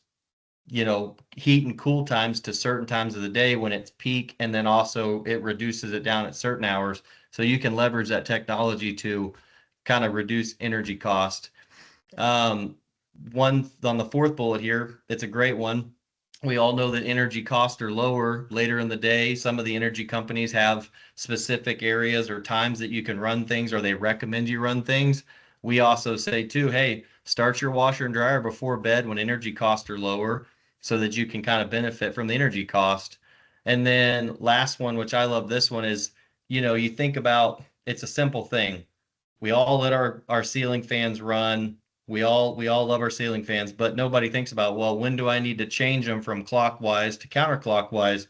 heat and cool times to certain times of the day when it's peak. And then also it reduces it down at certain hours. So you can leverage that technology to kind of reduce energy cost. One on the fourth bullet here, it's a great one. We all know that energy costs are lower later in the day. Some of the energy companies have specific areas or times that you can run things, or they recommend you run things. We also say too, hey, start your washer and dryer before bed when energy costs are lower so that you can kind of benefit from the energy cost. And then last one, which I love this one, is, you think about, it's a simple thing. We all let our ceiling fans run. We all love our ceiling fans, but nobody thinks about, well, when do I need to change them from clockwise to counterclockwise?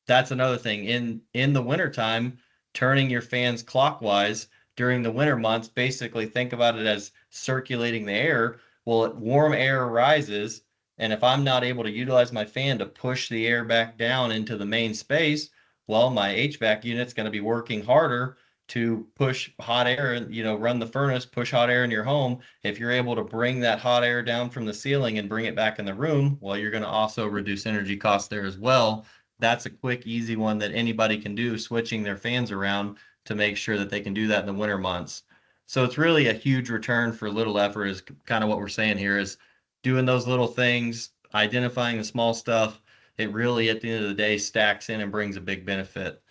That's another thing. In the wintertime, turning your fans clockwise during the winter months, basically think about it as circulating the air. Well, warm air rises, and if I'm not able to utilize my fan to push the air back down into the main space, well, my HVAC unit's going to be working harder to push hot air and, run the furnace, push hot air in your home. If you're able to bring that hot air down from the ceiling and bring it back in the room, well, you're going to also reduce energy costs there as well. That's a quick, easy one that anybody can do, switching their fans around to make sure that they can do that in the winter months. So it's really a huge return for little effort, is kind of what we're saying here, is doing those little things, identifying the small stuff. It really, at the end of the day, stacks in and brings a big benefit.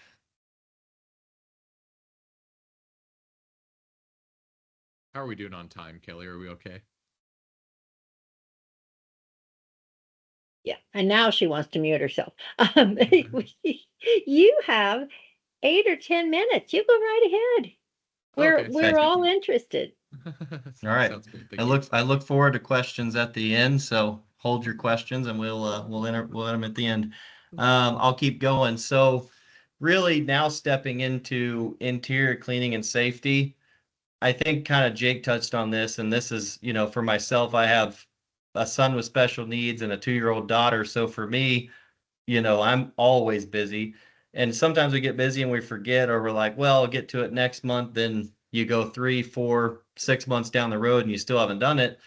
How are we doing on time, Kelly? Are we okay? Yeah, and now she wants to mute herself. You have 8 or 10 minutes. You go right ahead. Okay, We're sounds all interested. All right. Sounds good. Thank I you. look forward to questions at the end. So hold your questions, and we'll let them at the end. I'll keep going. So really now stepping into interior cleaning and safety, I think kind of Jake touched on this, and this is, for myself, I have a son with special needs and a 2-year-old daughter. So for me, I'm always busy. And sometimes we get busy and we forget, or we're like, well, I'll get to it next month. Then you go 3, 4, 6 months down the road and you still haven't done it.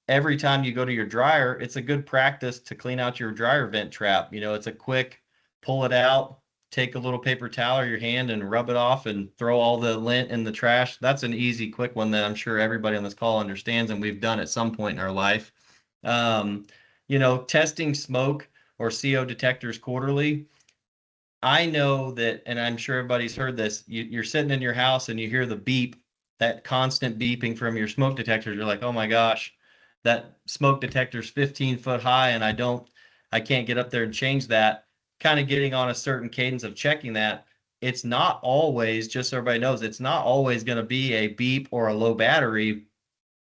Every time you go to your dryer, it's a good practice to clean out your dryer vent trap. It's a quick pull it out, take a little paper towel or your hand and rub it off and throw all the lint in the trash. That's an easy, quick one that I'm sure everybody on this call understands and we've done at some point in our life. Testing smoke or CO detectors quarterly. I know that, and I'm sure everybody's heard this, you're sitting in your house and you hear the beep, that constant beeping from your smoke detectors. You're like, oh my gosh, that smoke detector's 15 foot high and I can't get up there and change that. Kind of getting on a certain cadence of checking that. It's not always, just so everybody knows, it's not always going to be a beep or a low battery.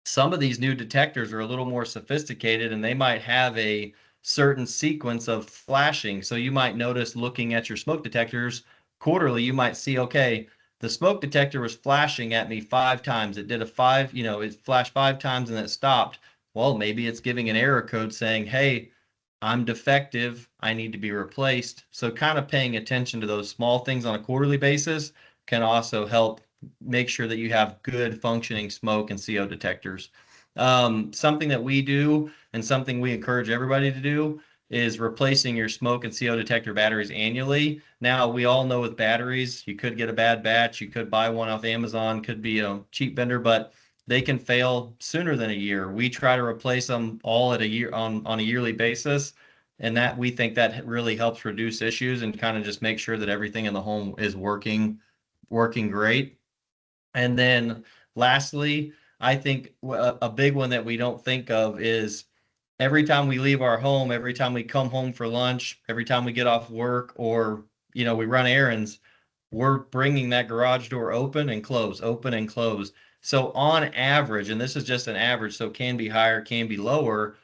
Some of these new detectors are a little more sophisticated and they might have a certain sequence of flashing. So you might notice looking at your smoke detectors quarterly, you might see, okay, the smoke detector was flashing at me 5 times. It did a 5, it flashed 5 times and it stopped. Well, maybe it's giving an error code saying, hey, I'm defective. I need to be replaced. So kind of paying attention to those small things on a quarterly basis can also help make sure that you have good functioning smoke and CO detectors. Something that we do and something we encourage everybody to do is replacing your smoke and CO detector batteries annually. Now, we all know with batteries, you could get a bad batch. You could buy one off Amazon, could be a cheap vendor, but they can fail sooner than a year. We try to replace them all at a year on a yearly basis. And that we think that really helps reduce issues and kind of just make sure that everything in the home is working great. And then lastly, I think a big one that we don't think of is every time we leave our home, every time we come home for lunch, every time we get off work or, we run errands, we're bringing that garage door open and close, open and close. So on average, and this is just an average, so can be higher, can be lower,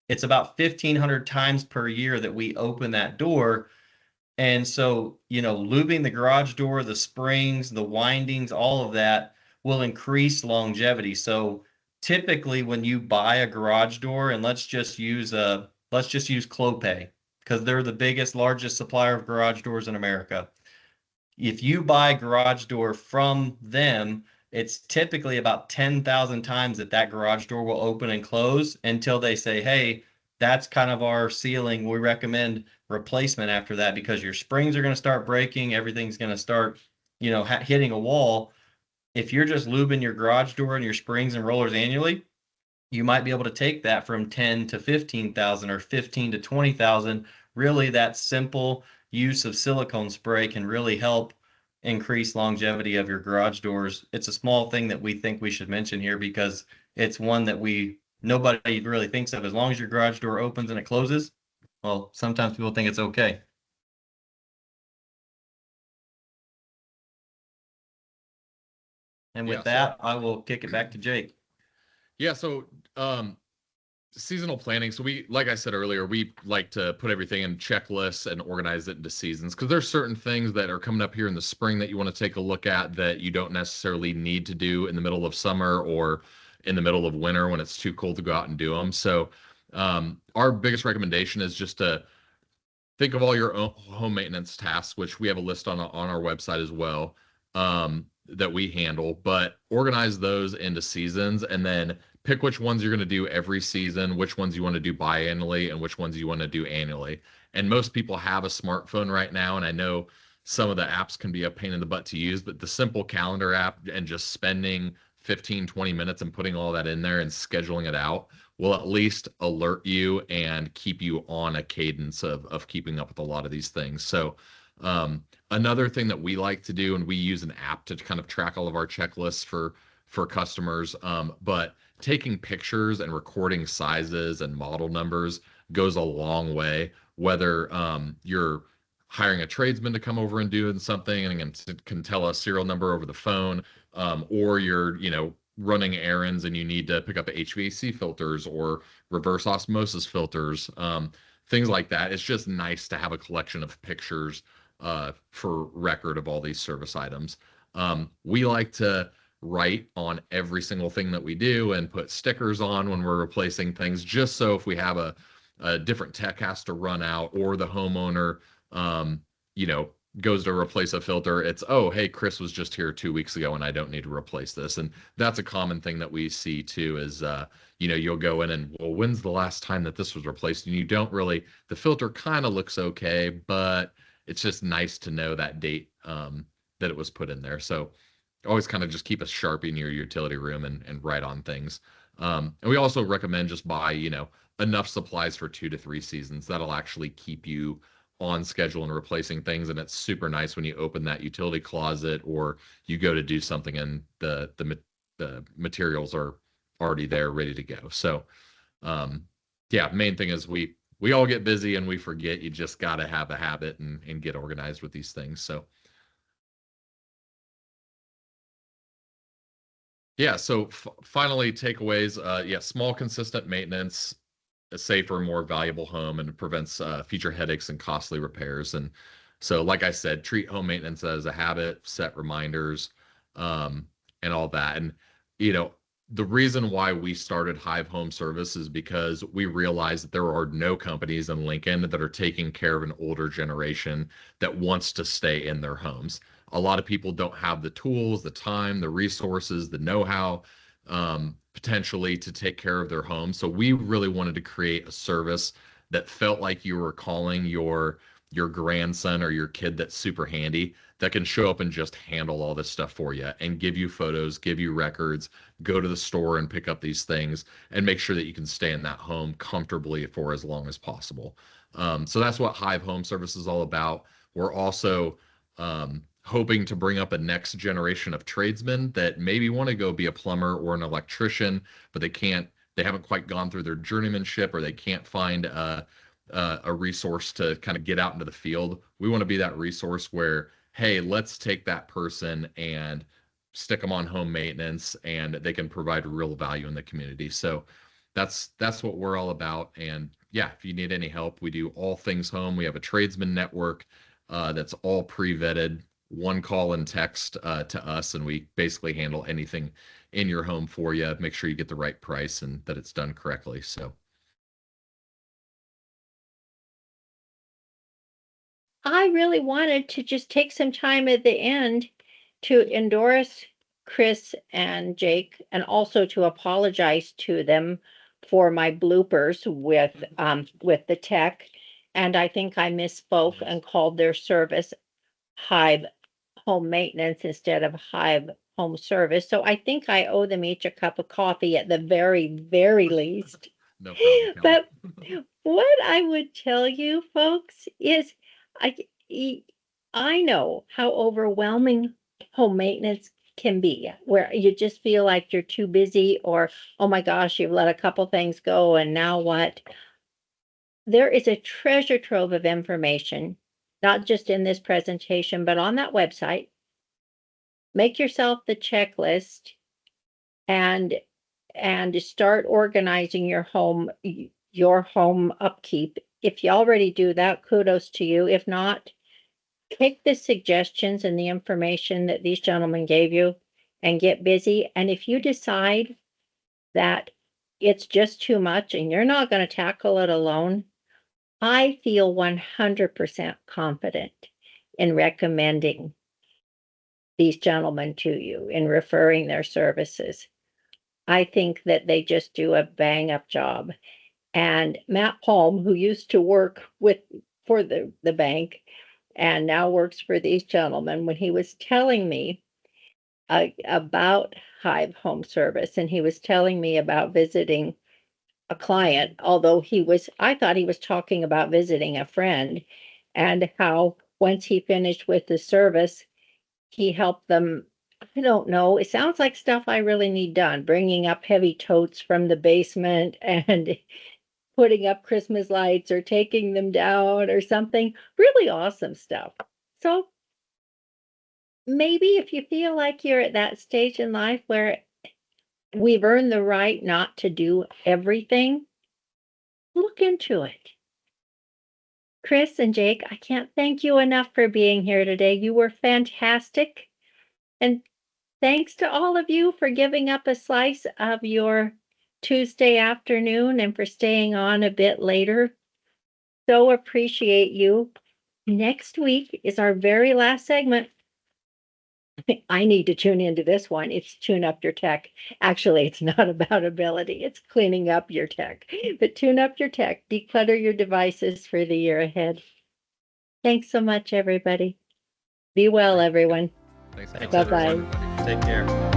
it's about 1,500 times per year that we open that door. And so, lubing the garage door, the springs, the windings, all of that will increase longevity. So typically when you buy a garage door, and let's just use Clopay because they're the biggest, largest supplier of garage doors in America. If you buy a garage door from them, it's typically about 10,000 times that garage door will open and close until they say, hey, that's kind of our ceiling. We recommend replacement after that because your springs are going to start breaking. Everything's going to start, hitting a wall. If you're just lubing your garage door and your springs and rollers annually, you might be able to take that from 10 to 15,000 or 15 to 20,000. Really, that simple use of silicone spray can really help increase longevity of your garage doors. It's a small thing that we think we should mention here because it's one that nobody really thinks of. As long as your garage door opens and it closes, well, sometimes people think it's okay. And with that, I will kick it back to Jake. Yeah, so seasonal planning. So like I said earlier, we like to put everything in checklists and organize it into seasons because there's certain things that are coming up here in the spring that you want to take a look at that you don't necessarily need to do in the middle of summer or in the middle of winter when it's too cold to go out and do them. So our biggest recommendation is just to think of all your own home maintenance tasks, which we have a list on our website as well, that we handle, but organize those into seasons and then pick which ones you're going to do every season, which ones you want to do biannually, and which ones you want to do annually. And most people have a smartphone right now, and I know some of the apps can be a pain in the butt to use, but the simple calendar app and just spending 15, 20 minutes and putting all that in there and scheduling it out will at least alert you and keep you on a cadence of keeping up with a lot of these things. So another thing that we like to do, and we use an app to kind of track all of our checklists for for customers. But taking pictures and recording sizes and model numbers goes a long way, whether you're hiring a tradesman to come over and doing something and can tell a serial number over the phone, or you're, running errands and you need to pick up HVAC filters or reverse osmosis filters, things like that. It's just nice to have a collection of pictures for record of all these service items. We like to write on every single thing that we do and put stickers on when we're replacing things, just so if we have a different tech has to run out, or the homeowner, goes to replace a filter, it's, oh, hey, Chris was just here 2 weeks ago and I don't need to replace this. And that's a common thing that we see too, is, you'll go in and, well, when's the last time that this was replaced? And you don't really, the filter kind of looks okay, but it's just nice to know that date that it was put in there. So always kind of just keep a Sharpie in your utility room and write on things. And we also recommend just buy, enough supplies for 2 to 3 seasons. That'll actually keep you on schedule and replacing things. And it's super nice when you open that utility closet or you go to do something and the materials are already there ready to go. So main thing is we all get busy and we forget. You just got to have a habit and get organized with these things. So so finally, takeaways. Small consistent maintenance, a safer, more valuable home, and it prevents future headaches and costly repairs. And so, like I said, treat home maintenance as a habit, set reminders, and all that. And, the reason why we started Hive Home Service is because we realized that there are no companies in Lincoln that are taking care of an older generation that wants to stay in their homes. A lot of people don't have the tools, the time, the resources, the know-how, potentially to take care of their home. So we really wanted to create a service that felt like you were calling your grandson or your kid that's super handy, that can show up and just handle all this stuff for you and give you photos, give you records, go to the store and pick up these things and make sure that you can stay in that home comfortably for as long as possible. So that's what Hive Home Service is all about. We're also hoping to bring up a next generation of tradesmen that maybe want to go be a plumber or an electrician, but they haven't quite gone through their journeymanship, or they can't find a resource to kind of get out into the field. We want to be that resource where, hey, let's take that person and stick them on home maintenance and they can provide real value in the community. So that's what we're all about. And if you need any help, we do all things home. We have a tradesman network that's all pre-vetted, one call and text to us, and we basically handle anything in your home for you. Make sure you get the right price and that it's done correctly. So I really wanted to just take some time at the end to endorse Chris and Jake, and also to apologize to them for my bloopers with the tech. And I think I misspoke and called their service Hive Home Maintenance instead of Hive Home Service. So I think I owe them each a cup of coffee at the very, very least. no problem. But what I would tell you folks is I know how overwhelming home maintenance can be, where you just feel like you're too busy, or, oh my gosh, you've let a couple things go and now what? There is a treasure trove of information, not just in this presentation, but on that website. Make yourself the checklist and start organizing your home upkeep. If you already do that, kudos to you. If not, take the suggestions and the information that these gentlemen gave you and get busy. And if you decide that it's just too much and you're not going to tackle it alone, I feel 100% confident in recommending these gentlemen to you, in referring their services. I think that they just do a bang up job. And Matt Palm, who used to work for the bank and now works for these gentlemen, when he was telling me about Hive Home Service, and he was telling me about visiting a client, although I thought he was talking about visiting a friend, and how once he finished with the service, he helped them I don't know. It sounds like stuff I really need done, bringing up heavy totes from the basement and putting up Christmas lights or taking them down or something. Really awesome stuff. So maybe if you feel like you're at that stage in life where we've earned the right not to do everything, look into it. Chris and Jake, I can't thank you enough for being here today. You were fantastic. And thanks to all of you for giving up a slice of your Tuesday afternoon and for staying on a bit later. So appreciate you. Next week is our very last segment. I need to tune into this one. It's tune up your tech. Actually, it's not about ability, it's cleaning up your tech. But tune up your tech, declutter your devices for the year ahead. Thanks so much, everybody. Be well, everyone. Thanks. Thanks, Kelly. Bye-bye. Everybody. Take care.